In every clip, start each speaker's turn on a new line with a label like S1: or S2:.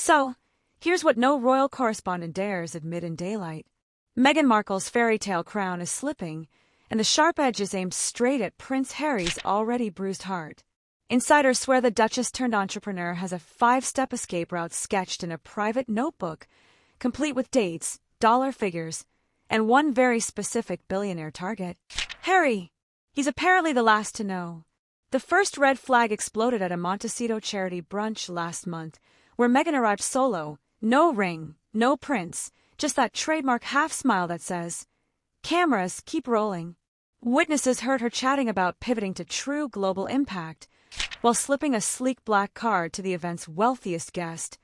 S1: So, here's what no royal correspondent dares admit in daylight. Meghan Markle's fairy tale crown is slipping, and the sharp edge is aimed straight at Prince Harry's already bruised heart. Insiders swear the duchess-turned-entrepreneur has a 5-step escape route sketched in a private notebook, complete with dates, dollar figures, and one very specific billionaire target: Harry. He's apparently the last to know. The first red flag exploded at a Montecito charity brunch last month, where Meghan arrived solo, no ring, no prince, just that trademark half-smile that says, "Cameras, keep rolling." Witnesses heard her chatting about pivoting to true global impact, while slipping a sleek black card to the event's wealthiest guest,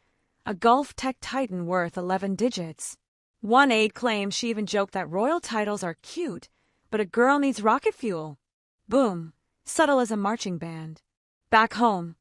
S1: a Gulf tech titan worth 11 digits. One aide claimed she even joked that royal titles are cute, but a girl needs rocket fuel. Boom, subtle as a marching band. Back home,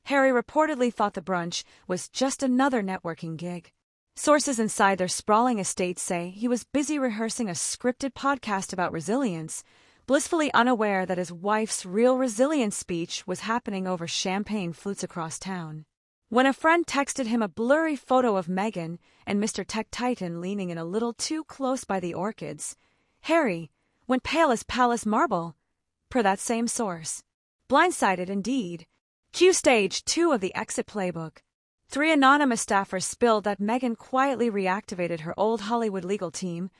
S1: Harry reportedly thought the brunch was just another networking gig. Sources inside their sprawling estate say he was busy rehearsing a scripted podcast about resilience, blissfully unaware that his wife's real resilience speech was happening over champagne flutes across town. When a friend texted him a blurry photo of Meghan and Mr. Tech Titan leaning in a little too close by the orchids, Harry went pale as palace marble, per that same source. Blindsided indeed. Cue stage 2 of the exit playbook. 3 anonymous staffers spilled that Meghan quietly reactivated her old Hollywood legal team.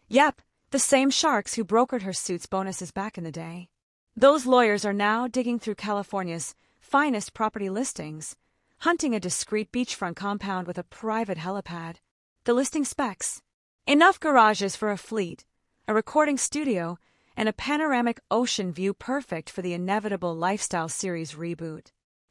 S1: Yep, the same sharks who brokered her suit's bonuses back in the day. Those lawyers are now digging through California's finest property listings, hunting a discreet beachfront compound with a private helipad. The listing specs: enough garages for a fleet, a recording studio, and a panoramic ocean view perfect for the inevitable lifestyle series reboot.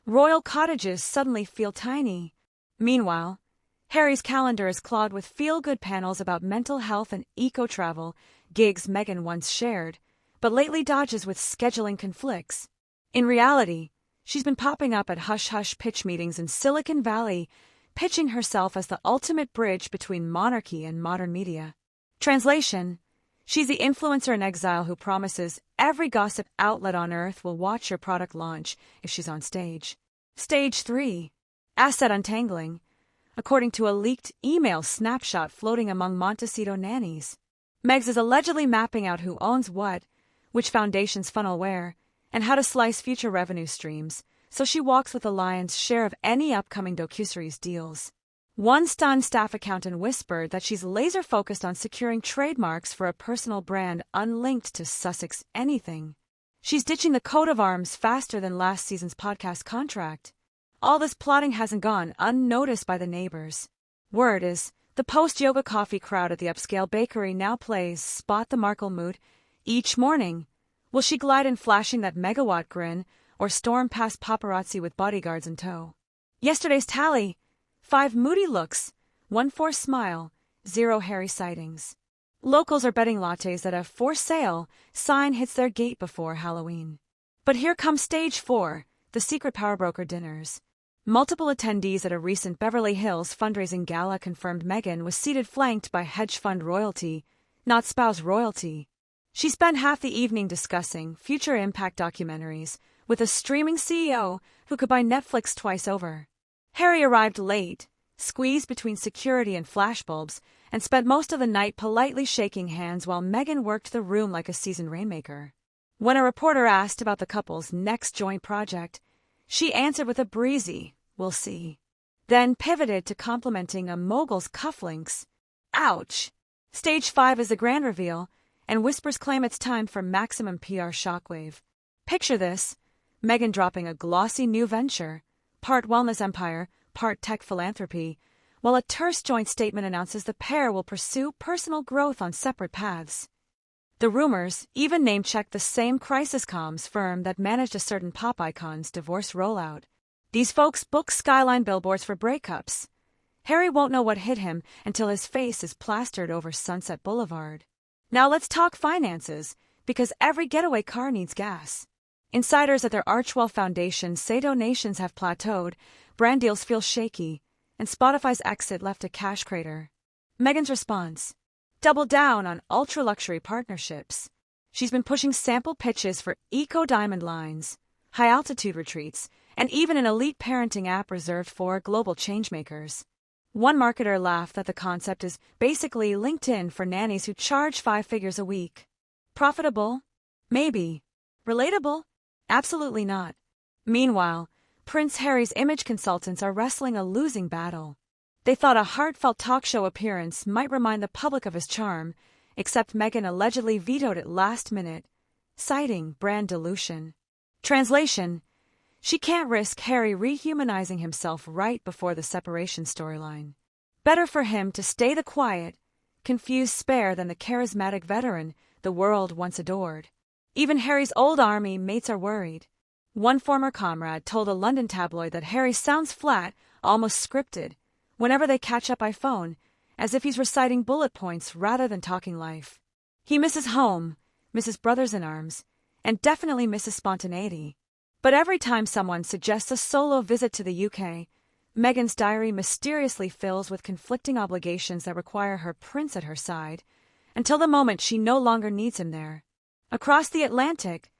S1: Royal cottages suddenly feel tiny. Meanwhile, Harry's calendar is clogged with feel-good panels about mental health and eco-travel, gigs Meghan once shared, but lately dodges with scheduling conflicts. In reality, she's been popping up at hush-hush pitch meetings in Silicon Valley, pitching herself as the ultimate bridge between monarchy and modern media. Translation: she's the influencer in exile who promises every gossip outlet on earth will watch her product launch if she's on stage. Stage 3. Asset untangling. According to a leaked email snapshot floating among Montecito nannies, Megs is allegedly mapping out who owns what, which foundations funnel where, and how to slice future revenue streams, so she walks with the lion's share of any upcoming docuseries deals. One stunned staff accountant whispered that she's laser-focused on securing trademarks for a personal brand unlinked to Sussex anything. She's ditching the coat of arms faster than last season's podcast contract. All this plotting hasn't gone unnoticed by the neighbors. Word is, the post-yoga coffee crowd at the upscale bakery now plays Spot the Markle mood each morning. Will she glide in flashing that megawatt grin, or storm past paparazzi with bodyguards in tow? Yesterday's tally: 5 moody looks, 1 forced smile, 0 Harry sightings. Locals are betting lattes that a "for sale" sign hits their gate before Halloween. But here comes stage 4, the secret powerbroker dinners. Multiple attendees at a recent Beverly Hills fundraising gala confirmed Meghan was seated flanked by hedge fund royalty, not spouse royalty. She spent half the evening discussing future impact documentaries with a streaming CEO who could buy Netflix twice over. Harry arrived late, squeezed between security and flashbulbs, and spent most of the night politely shaking hands while Meghan worked the room like a seasoned rainmaker. When a reporter asked about the couple's next joint project, she answered with a breezy, "We'll see," then pivoted to complimenting a mogul's cufflinks. Ouch! Stage 5 is the grand reveal, and whispers claim it's time for maximum PR shockwave. Picture this: Meghan dropping a glossy new venture, part wellness empire, part tech philanthropy, while a terse joint statement announces the pair will pursue personal growth on separate paths. The rumors even name-checked the same crisis comms firm that managed a certain pop icon's divorce rollout. These folks book skyline billboards for breakups. Harry won't know what hit him until his face is plastered over Sunset Boulevard. Now let's talk finances, because every getaway car needs gas. Insiders at their Archwell Foundation say donations have plateaued, brand deals feel shaky, and Spotify's exit left a cash crater. Meghan's response: double down on ultra-luxury partnerships. She's been pushing sample pitches for eco-diamond lines, high-altitude retreats, and even an elite parenting app reserved for global changemakers. One marketer laughed that the concept is basically LinkedIn for nannies who charge 5 figures a week. Profitable? Maybe. Relatable? Absolutely not. Meanwhile, Prince Harry's image consultants are wrestling a losing battle. They thought a heartfelt talk show appearance might remind the public of his charm, except Meghan allegedly vetoed it last minute, citing brand dilution. Translation: she can't risk Harry rehumanizing himself right before the separation storyline. Better for him to stay the quiet, confused spare than the charismatic veteran the world once adored. Even Harry's old army mates are worried. One former comrade told a London tabloid that Harry sounds flat, almost scripted, whenever they catch up by phone, as if he's reciting bullet points rather than talking life. He misses home, misses brothers in arms, and definitely misses spontaneity. But every time someone suggests a solo visit to the UK, Meghan's diary mysteriously fills with conflicting obligations that require her prince at her side, until the moment she no longer needs him there. Across the Atlantic,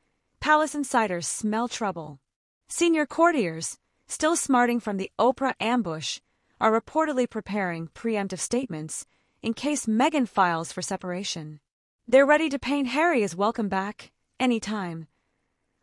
S1: palace insiders smell trouble. Senior courtiers, still smarting from the Oprah ambush, are reportedly preparing preemptive statements in case Meghan files for separation. They're ready to paint Harry as welcome back, anytime.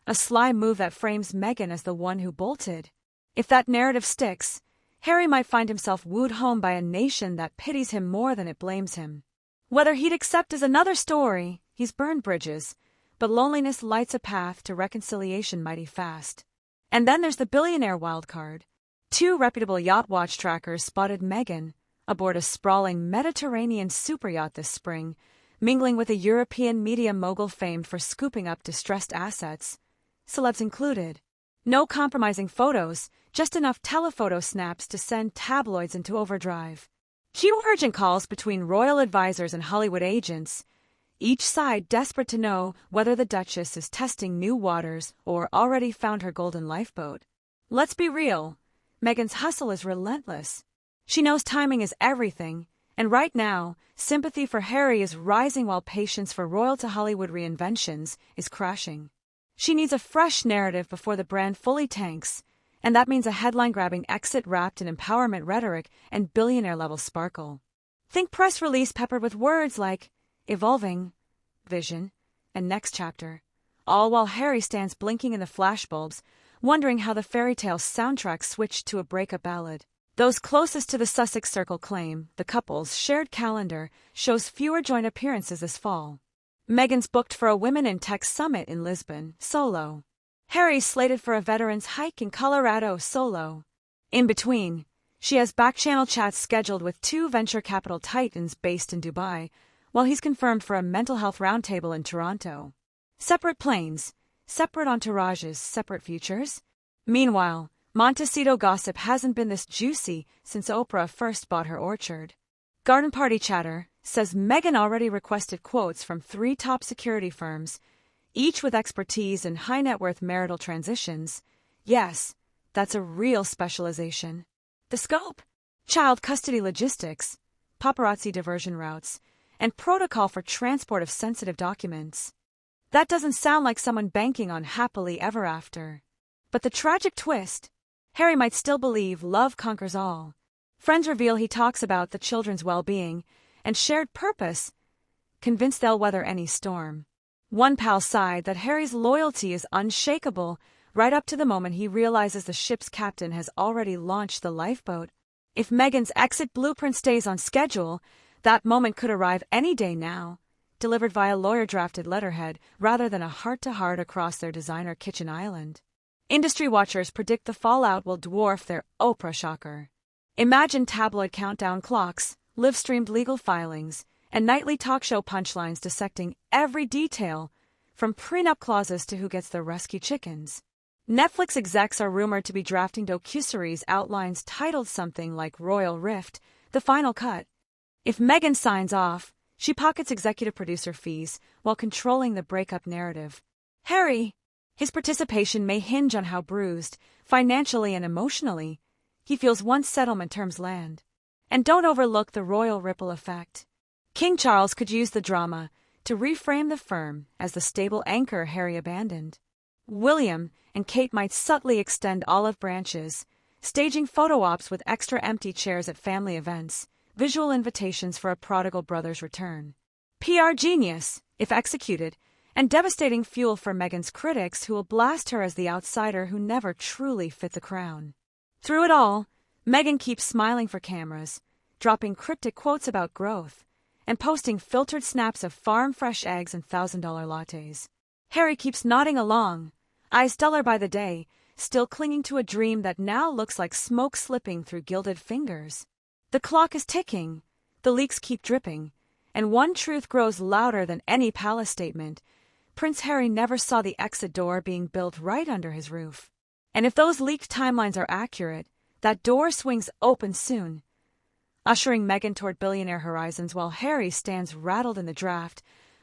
S1: A sly move that frames Meghan as the one who bolted. If that narrative sticks, Harry might find himself wooed home by a nation that pities him more than it blames him. Whether he'd accept is another story. He's burned bridges, but loneliness lights a path to reconciliation mighty fast. And then there's the billionaire wildcard. 2 reputable yacht watch trackers spotted Meghan aboard a sprawling Mediterranean superyacht this spring, mingling with a European media mogul famed for scooping up distressed assets, celebs included. No compromising photos, just enough telephoto snaps to send tabloids into overdrive. Cue urgent calls between royal advisors and Hollywood agents, each side desperate to know whether the Duchess is testing new waters or already found her golden lifeboat. Let's be real, Meghan's hustle is relentless. She knows timing is everything, and right now, sympathy for Harry is rising while patience for royal to Hollywood reinventions is crashing. She needs a fresh narrative before the brand fully tanks, and that means a headline-grabbing exit wrapped in empowerment rhetoric and billionaire-level sparkle. Think press release peppered with words like evolving, vision, and next chapter, all while Harry stands blinking in the flashbulbs, wondering how the fairy tale soundtrack switched to a breakup ballad. Those closest to the Sussex Circle claim the couple's shared calendar shows fewer joint appearances this fall. Meghan's booked for a Women in Tech Summit in Lisbon, solo. Harry's slated for a veterans hike in Colorado, solo. In between, she has back-channel chats scheduled with 2 venture capital titans based in Dubai, while he's confirmed for a mental health roundtable in Toronto. Separate planes, separate entourages, separate futures. Meanwhile, Montecito gossip hasn't been this juicy since Oprah first bought her orchard. Garden party chatter says Meghan already requested quotes from 3 top security firms, each with expertise in high-net-worth marital transitions. Yes, that's a real specialization. The scope? Child custody logistics, paparazzi diversion routes, and protocol for transport of sensitive documents. That doesn't sound like someone banking on happily ever after. But the tragic twist? Harry might still believe love conquers all. Friends reveal he talks about the children's well-being and shared purpose, convinced they'll weather any storm. One pal sighed that Harry's loyalty is unshakable right up to the moment he realizes the ship's captain has already launched the lifeboat. If Meghan's exit blueprint stays on schedule, that moment could arrive any day now, delivered via lawyer-drafted letterhead rather than a heart-to-heart across their designer kitchen island. Industry watchers predict the fallout will dwarf their Oprah shocker. Imagine tabloid countdown clocks, live-streamed legal filings, and nightly talk show punchlines dissecting every detail, from prenup clauses to who gets the rescue chickens. Netflix execs are rumored to be drafting docuseries outlines titled something like Royal Rift, The Final Cut. If Meghan signs off, she pockets executive producer fees while controlling the breakup narrative. Harry, his participation may hinge on how bruised, financially and emotionally, he feels once settlement terms land. And don't overlook the royal ripple effect. King Charles could use the drama to reframe the firm as the stable anchor Harry abandoned. William and Kate might subtly extend olive branches, staging photo ops with extra empty chairs at family events, visual invitations for a prodigal brother's return. PR genius, if executed, and devastating fuel for Meghan's critics who will blast her as the outsider who never truly fit the crown. Through it all, Meghan keeps smiling for cameras, dropping cryptic quotes about growth, and posting filtered snaps of farm-fresh eggs and $1,000 lattes. Harry keeps nodding along, eyes duller by the day, still clinging to a dream that now looks like smoke slipping through gilded fingers. The clock is ticking, the leaks keep dripping, and one truth grows louder than any palace statement. Prince Harry never saw the exit door being built right under his roof. And if those leaked timelines are accurate, that door swings open soon, ushering Meghan toward billionaire horizons while Harry stands rattled in the draft,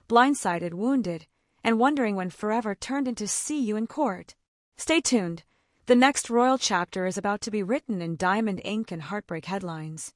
S1: blindsided, wounded, and wondering when forever turned into see you in court. Stay tuned. The next royal chapter is about to be written in diamond ink and heartbreak headlines.